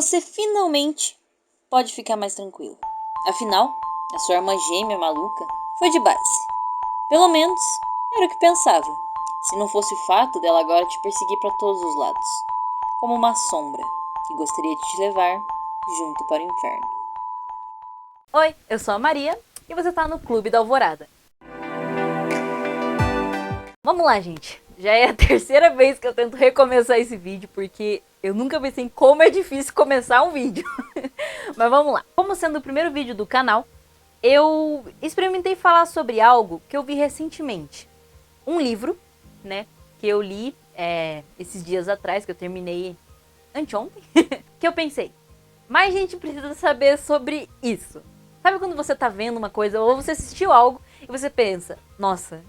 Você finalmente pode ficar mais tranquilo. Afinal, a sua irmã gêmea maluca foi de base. Pelo menos, era o que pensava. Se não fosse o fato dela agora te perseguir para todos os lados. Como uma sombra que gostaria de te levar junto para o inferno. Oi, eu sou a Maria e você tá no Clube da Alvorada. Vamos lá, gente. Já é a terceira vez que eu tento recomeçar esse vídeo porque eu nunca pensei em como é difícil começar um vídeo. Mas vamos lá. Como sendo o primeiro vídeo do canal, eu experimentei falar sobre algo que eu vi recentemente. Um livro, né, que eu li esses dias atrás, que eu terminei anteontem, que eu pensei, mais gente precisa saber sobre isso. Sabe quando você tá vendo uma coisa ou você assistiu algo e você pensa, nossa,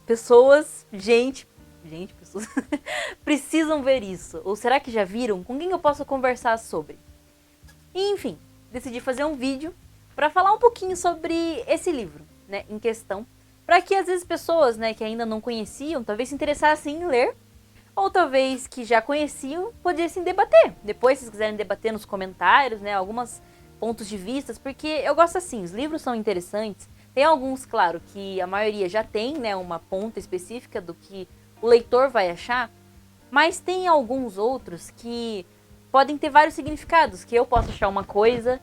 pessoas precisam ver isso. Ou será que já viram? Com quem eu posso conversar sobre? E, enfim, decidi fazer um vídeo para falar um pouquinho sobre esse livro, né, em questão, para que às vezes pessoas, né, que ainda não conheciam, talvez se interessassem em ler, ou talvez que já conheciam, pudessem debater. Depois, se vocês quiserem debater nos comentários, né, alguns pontos de vista, porque eu gosto assim, os livros são interessantes. Tem alguns, claro, que a maioria já tem, né, uma ponta específica do que o leitor vai achar, mas tem alguns outros que podem ter vários significados, que eu posso achar uma coisa,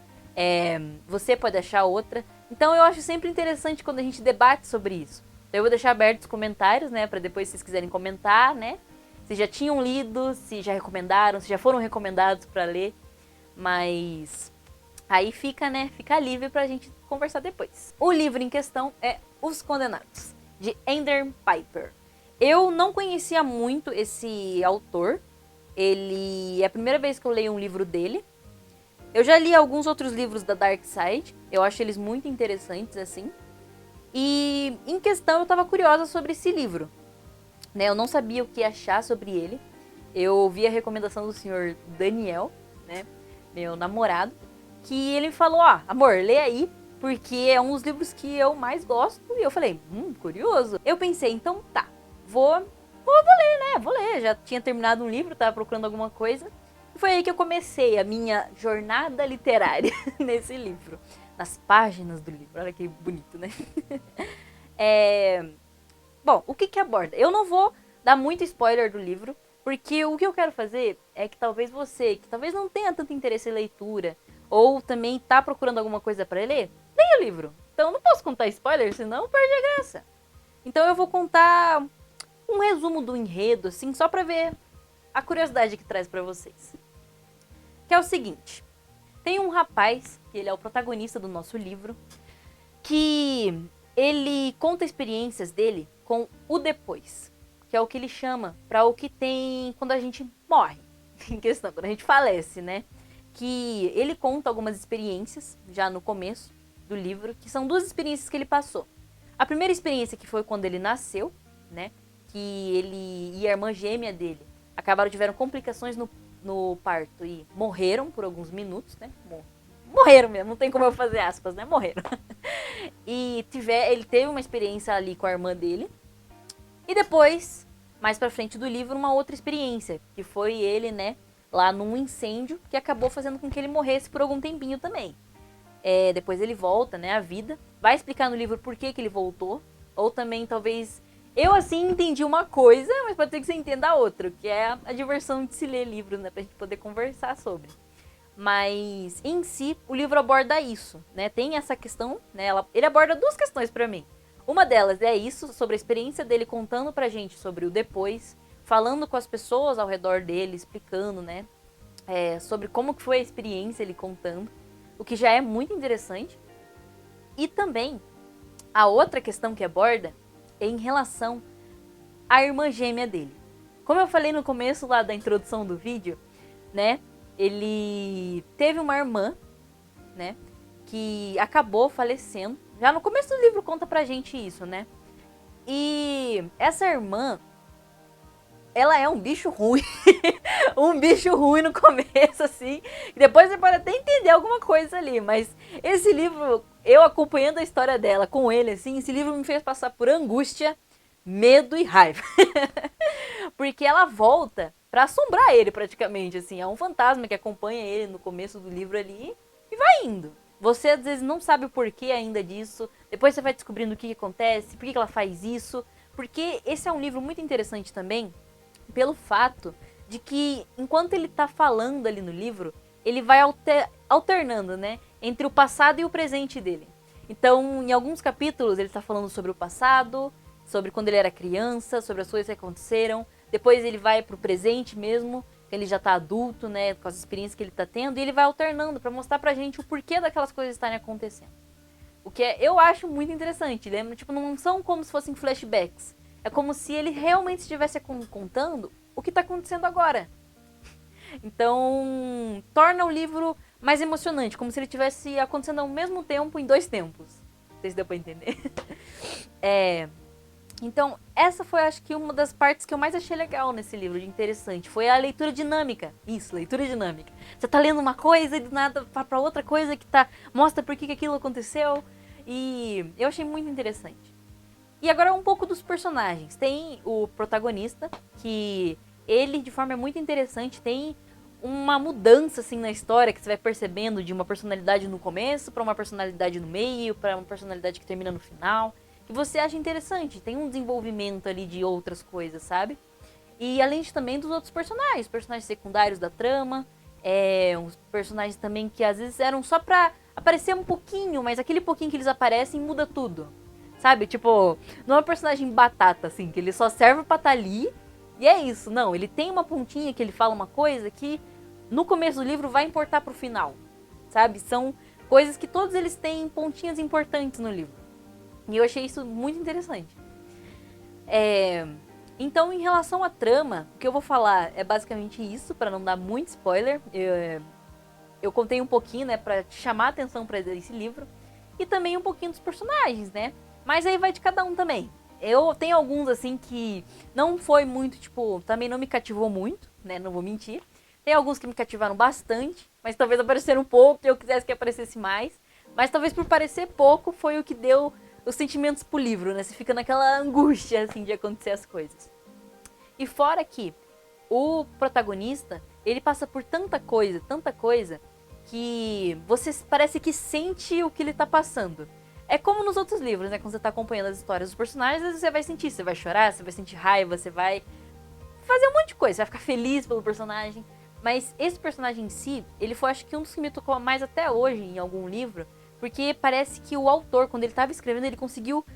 você pode achar outra. Então eu acho sempre interessante quando a gente debate sobre isso. Então eu vou deixar abertos os comentários, né, para depois se vocês quiserem comentar, né, se já tinham lido, se já recomendaram, se já foram recomendados para ler, mas aí fica, né, fica livre pra gente conversar depois. O livro em questão é Os Condenados, de Ender Piper. Eu não conhecia muito esse autor, é a primeira vez que eu leio um livro dele. Eu já li alguns outros livros da Dark Side, eu acho eles muito interessantes, assim. E em questão eu tava curiosa sobre esse livro, né? Eu não sabia o que achar sobre ele. Eu ouvi a recomendação do senhor Daniel, né, meu namorado, que ele falou, amor, lê aí, porque é um dos livros que eu mais gosto. E eu falei, curioso. Eu pensei, então tá, vou ler, né, vou ler. Já tinha terminado um livro, tava procurando alguma coisa. E foi aí que eu comecei a minha jornada literária nesse livro. Nas páginas do livro, olha que bonito, né? Bom, o que aborda? Eu não vou dar muito spoiler do livro, porque o que eu quero fazer é que talvez você, que talvez não tenha tanto interesse em leitura, ou também tá procurando alguma coisa para ler, leia o livro. Então eu não posso contar spoiler, senão perde a graça. Então eu vou contar um resumo do enredo, assim, só pra ver a curiosidade que traz pra vocês. Que é o seguinte, tem um rapaz, que ele é o protagonista do nosso livro, que ele conta experiências dele com o depois, que é o que ele chama para o que tem quando a gente morre, em questão, quando a gente falece, né? Que ele conta algumas experiências, já no começo do livro, que são duas experiências que ele passou. A primeira experiência que foi quando ele nasceu, né? Que ele e a irmã gêmea dele tiveram complicações no parto e morreram por alguns minutos, né? Morreram mesmo, não tem como eu fazer aspas, né? Morreram. E ele teve uma experiência ali com a irmã dele. E depois, mais pra frente do livro, uma outra experiência, que foi ele, né, lá num incêndio, que acabou fazendo com que ele morresse por algum tempinho também. Depois ele volta, né, à vida. Vai explicar no livro por que ele voltou. Ou também, talvez, eu assim entendi uma coisa, mas pode ser que você entenda a outra, que é a diversão de se ler livros, né, pra gente poder conversar sobre. Mas, em si, o livro aborda isso, né, tem essa questão, né, ele aborda duas questões pra mim. Uma delas é isso, sobre a experiência dele contando pra gente sobre o depois, falando com as pessoas ao redor dele, explicando, né, sobre como que foi a experiência, ele contando, o que já é muito interessante. E também, a outra questão que aborda é em relação à irmã gêmea dele. Como eu falei no começo lá da introdução do vídeo, né, ele teve uma irmã, né, que acabou falecendo. Já no começo do livro conta pra gente isso, né? E essa irmã, ela é um bicho ruim. Um bicho ruim no começo, assim. E depois você pode até entender alguma coisa ali. Mas esse livro, eu acompanhando a história dela com ele, assim, esse livro me fez passar por angústia, medo e raiva. Porque ela volta pra assombrar ele praticamente, assim. É um fantasma que acompanha ele no começo do livro ali e vai indo. Você às vezes não sabe o porquê ainda disso, depois você vai descobrindo o que acontece, por que ela faz isso, porque esse é um livro muito interessante também, pelo fato de que enquanto ele tá falando ali no livro, ele vai alternando, né, entre o passado e o presente dele. Então, em alguns capítulos ele tá falando sobre o passado, sobre quando ele era criança, sobre as coisas que aconteceram. Depois ele vai pro presente mesmo, que ele já tá adulto, né, com as experiências que ele tá tendo, e ele vai alternando pra mostrar pra gente o porquê daquelas coisas estarem acontecendo. O que eu acho muito interessante, lembra? Tipo, não são como se fossem flashbacks. É como se ele realmente estivesse contando o que tá acontecendo agora. Então, torna o livro mais emocionante, como se ele tivesse acontecendo ao mesmo tempo em dois tempos. Não sei se deu pra entender. Então, essa foi, acho que, uma das partes que eu mais achei legal nesse livro, de interessante. Foi a leitura dinâmica. Isso, leitura dinâmica. Você tá lendo uma coisa e do nada vai pra outra coisa que mostra por que aquilo aconteceu. E eu achei muito interessante. E agora um pouco dos personagens. Tem o protagonista, que ele, de forma muito interessante, tem uma mudança, assim, na história, que você vai percebendo de uma personalidade no começo pra uma personalidade no meio, pra uma personalidade que termina no final. Que você acha interessante, tem um desenvolvimento ali de outras coisas, sabe? E além também dos outros personagens secundários da trama, uns personagens também que às vezes eram só pra aparecer um pouquinho, mas aquele pouquinho que eles aparecem muda tudo, sabe? Tipo, não é um personagem batata, assim, que ele só serve pra estar ali e é isso. Não, ele tem uma pontinha que ele fala uma coisa que no começo do livro vai importar pro final, sabe? São coisas que todos eles têm pontinhas importantes no livro. E eu achei isso muito interessante. Então, em relação à trama, o que eu vou falar é basicamente isso, para não dar muito spoiler. Eu contei um pouquinho, né, para te chamar a atenção para esse livro. E também um pouquinho dos personagens, né? Mas aí vai de cada um também. Eu tenho alguns, assim, que não foi muito, tipo, também não me cativou muito, né? Não vou mentir. Tem alguns que me cativaram bastante, mas talvez apareceram um pouco e eu quisesse que aparecesse mais. Mas talvez por parecer pouco foi o que deu os sentimentos pro livro, né? Você fica naquela angústia, assim, de acontecer as coisas. E fora que o protagonista, ele passa por tanta coisa, que você parece que sente o que ele tá passando. É como nos outros livros, né? Quando você tá acompanhando as histórias dos personagens, às vezes você vai sentir, você vai chorar, você vai sentir raiva, você vai fazer um monte de coisa, você vai ficar feliz pelo personagem. Mas esse personagem em si, ele foi, acho que, um dos que me tocou mais até hoje em algum livro, porque parece que o autor, quando ele estava escrevendo, ele conseguiu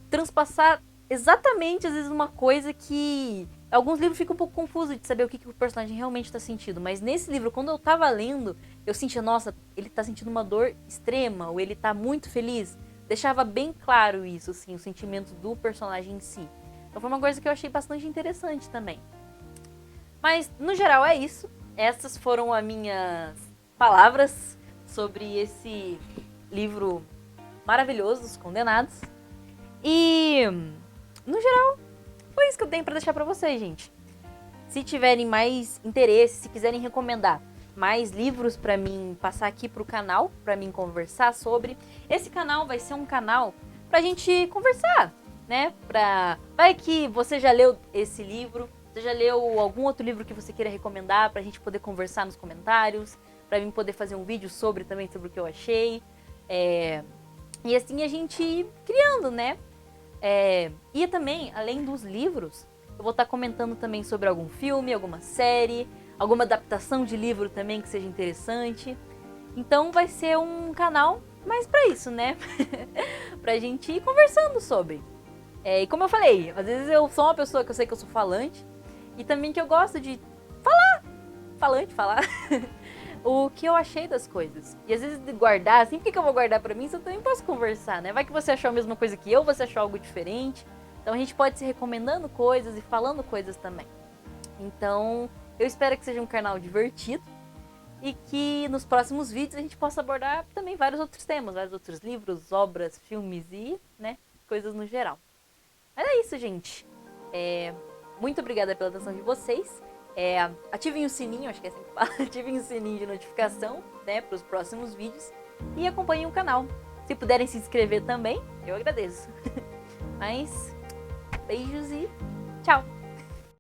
transpassar exatamente, às vezes, uma coisa que alguns livros ficam um pouco confusos de saber o que o personagem realmente está sentindo. Mas nesse livro, quando eu tava lendo, eu sentia, nossa, ele tá sentindo uma dor extrema, ou ele tá muito feliz. Deixava bem claro isso, assim, os sentimentos do personagem em si. Então foi uma coisa que eu achei bastante interessante também. Mas, no geral, é isso. Essas foram as minhas palavras sobre esse livro maravilhoso dos Condenados. E, no geral, foi isso que eu tenho pra deixar pra vocês, gente. Se tiverem mais interesse, se quiserem recomendar mais livros pra mim passar aqui pro canal, pra mim conversar sobre, esse canal vai ser um canal pra gente conversar, né? Vai que você já leu esse livro, você já leu algum outro livro que você queira recomendar pra gente poder conversar nos comentários, pra mim poder fazer um vídeo sobre o que eu achei. E assim a gente ir criando, né? E também, além dos livros, eu vou estar comentando também sobre algum filme, alguma série, alguma adaptação de livro também que seja interessante. Então vai ser um canal mais pra isso, né? Pra gente ir conversando sobre. E como eu falei, às vezes eu sou uma pessoa que eu sei que eu sou falante, e também que eu gosto de falar o que eu achei das coisas. E às vezes de guardar, assim, por que eu vou guardar pra mim se eu também posso conversar, né? Vai que você achou a mesma coisa que eu, você achou algo diferente. Então a gente pode se recomendando coisas e falando coisas também. Então eu espero que seja um canal divertido e que nos próximos vídeos a gente possa abordar também vários outros temas, vários outros livros, obras, filmes e, né, coisas no geral. Mas é isso, gente. Muito obrigada pela atenção de vocês. Ativem o sininho, acho que é assim que fala. Ativem o sininho de notificação, né, para os próximos vídeos. E acompanhem o canal. Se puderem se inscrever também, eu agradeço. Mas, beijos e tchau!